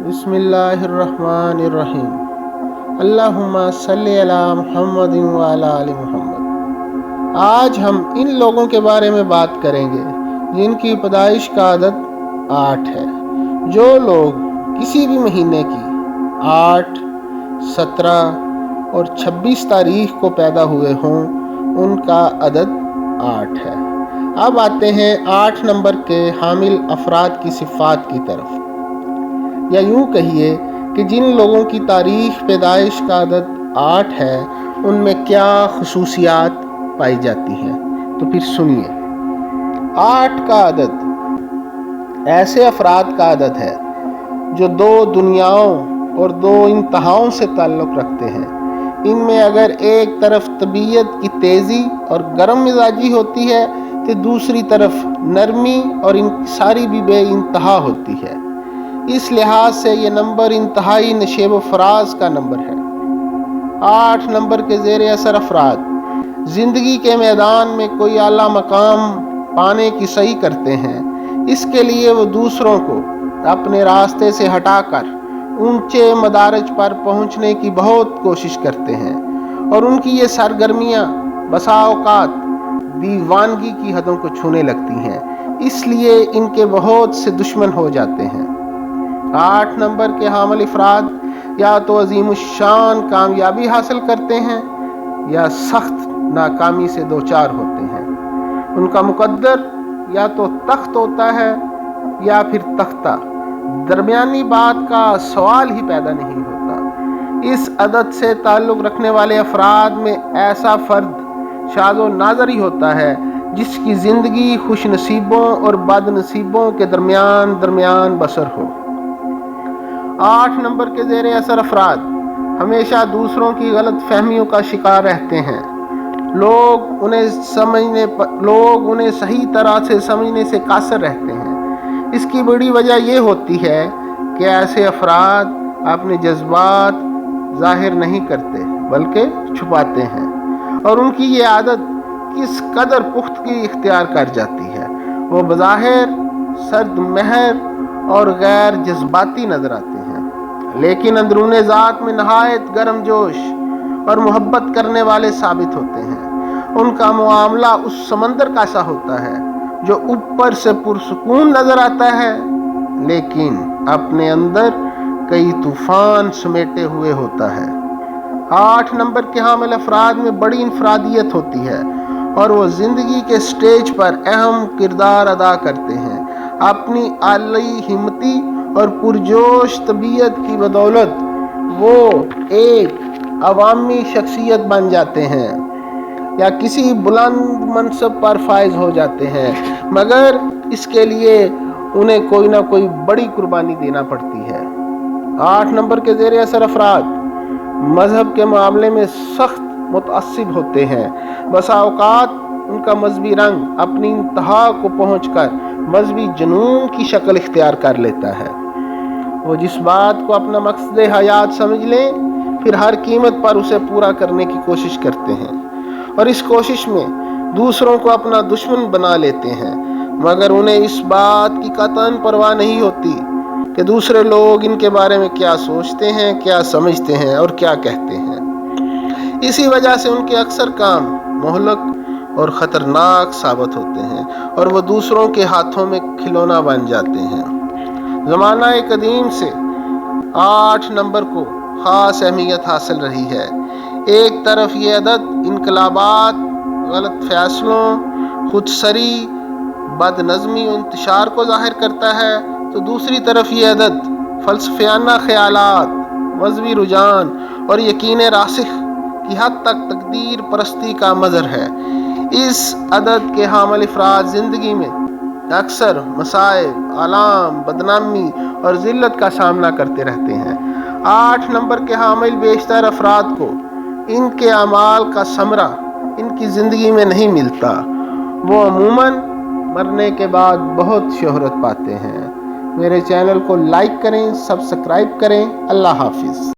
बिस्मिल्लाहिर्रहमानिर्रहीम। अल्लाहुम्मा सल्ली अला मुहम्मद व अला आलि मुहम्मद। आज हम इन लोगों के बारे में बात करेंगे जिनकी पैदाइश का अदद 8 है। जो लोग किसी भी महीने की 8, 17 और 26 तारीख को पैदा हुए हों उनका अदद 8 है। अब आते हैं 8 नंबर के हामिल अफराद की सिफ़ात की तरफ, या यूं कहिए कि जिन लोगों की तारीख पैदाइश का अदद 8 है उनमें क्या खुसूसियात पाई जाती हैं। तो फिर सुनिए। 8 का अदद ऐसे अफराद का अदद है जो 2 दुनियाओं और 2 इंतहाओं से ताल्लुक़ रखते हैं। इनमें अगर एक तरफ तबीयत की तेज़ी और गर्म मिजाजी होती है तो दूसरी तरफ नरमी और इंकिसारी भी बेइंतहा होती है। इस लिहाज से ये नंबर इंतहाई नशेब व फराज का नंबर है। 8 नंबर के ज़ेर असर अफराद ज़िंदगी के मैदान में कोई आला मकाम पाने की सही करते हैं। इसके लिए वो दूसरों को अपने रास्ते से हटाकर ऊंचे मदारज पर पहुंचने की बहुत कोशिश करते हैं और उनकी ये सरगर्मियां बसा औकात दीवानगी की हदों को छूने लगती हैं। इसलिए इनके बहुत से दुश्मन हो जाते हैं। 8 नंबर के हामिल अफराद या तो अजीमुशान कामयाबी हासिल करते हैं या सख्त नाकामी से दो चार होते हैं। उनका मुकद्दर या तो तख्त होता है या फिर तख्ता। दरमियानी बात का सवाल ही पैदा नहीं होता। इस अदद से ताल्लुक़ रखने वाले अफराद में ऐसा फ़र्द शाज़ो नाज़र ही होता है जिसकी ज़िंदगी खुश नसीबों और बदनसीबों के दरमियान बसर हो। 8 नंबर के ज़ेर असर अफराद हमेशा दूसरों की गलत फहमियों का शिकार रहते हैं। लोग उन्हें सही तरह से समझने से कासर रहते हैं। इसकी बड़ी वजह यह होती है कि ऐसे अफराद अपने जज्बात जाहिर नहीं करते बल्कि छुपाते हैं और उनकी ये आदत किस कदर पुख्तगी इख्तियार कर जाती है। वो बज़ाहिर सर्द महर और गैर जज्बाती नजर आते हैं, लेकिन अंदरूने ज़ात में नहायत गर्म जोश और मोहब्बत करने वाले साबित होते हैं। उनका मुआमला उस समंदर का सा होता है जो ऊपर से पुरसुकून नजर आता है लेकिन अपने अंदर कई तूफान समेटे हुए होता है। 8 नंबर के हामिल अफराद में बड़ी इनफरादियत होती है और वो ज़िंदगी के स्टेज पर अहम किरदार अदा करते हैं। अपनी आली हिम्मती और पुरजोश तबीयत की बदौलत वो एक अवामी शख्सियत बन जाते हैं या किसी बुलंद मनसब पर फायज हो जाते हैं, मगर इसके लिए उन्हें कोई ना कोई बड़ी कुर्बानी देना पड़ती है। 8 नंबर के ज़ेर असर अफराद मजहब के मामले में सख्त मुतअस्सिब होते हैं। बसा औकात उनका मजहबी रंग अपनी इंतहा को पहुंचकर मजहबी जुनून की शक्ल इख्तियार कर लेता है। वो जिस बात को अपना मकसद हयात समझ लें फिर हर कीमत पर उसे पूरा करने की कोशिश करते हैं और इस कोशिश में दूसरों को अपना दुश्मन बना लेते हैं, मगर उन्हें इस बात की कतई परवाह नहीं होती कि दूसरे लोग इनके बारे में क्या सोचते हैं, क्या समझते हैं और क्या कहते हैं। इसी वजह से उनके अक्सर काम मोहलक और ख़तरनाक साबित होते हैं और वो दूसरों के हाथों में खिलौना बन जाते हैं। ज़माना कदीम से 8 नंबर को ख़ास अहमियत हासिल रही है। एक तरफ ये अदद इनकलाबात, गलत फैसलों, खुदसरी, बदनज़मी और इंतशार को ज़ाहिर करता है, तो दूसरी तरफ ये अदद फ़लसफ़ियाना ख़यालात, मज़हबी रुझान और यकीन रासिख की हद तक तकदीर परस्ती का मज़हर है। इस अदद के हामिल अफराद ज़िंदगी में अक्सर मसाइब, आलाम, बदनामी और ज़िल्लत का सामना करते रहते हैं। 8 नंबर के हामिल बेशतर अफराद को इनके अमाल का समरा इनकी ज़िंदगी में नहीं मिलता। वो अमूमन मरने के बाद बहुत शोहरत पाते हैं। मेरे चैनल को लाइक करें, सब्सक्राइब करें। अल्लाह हाफिज़।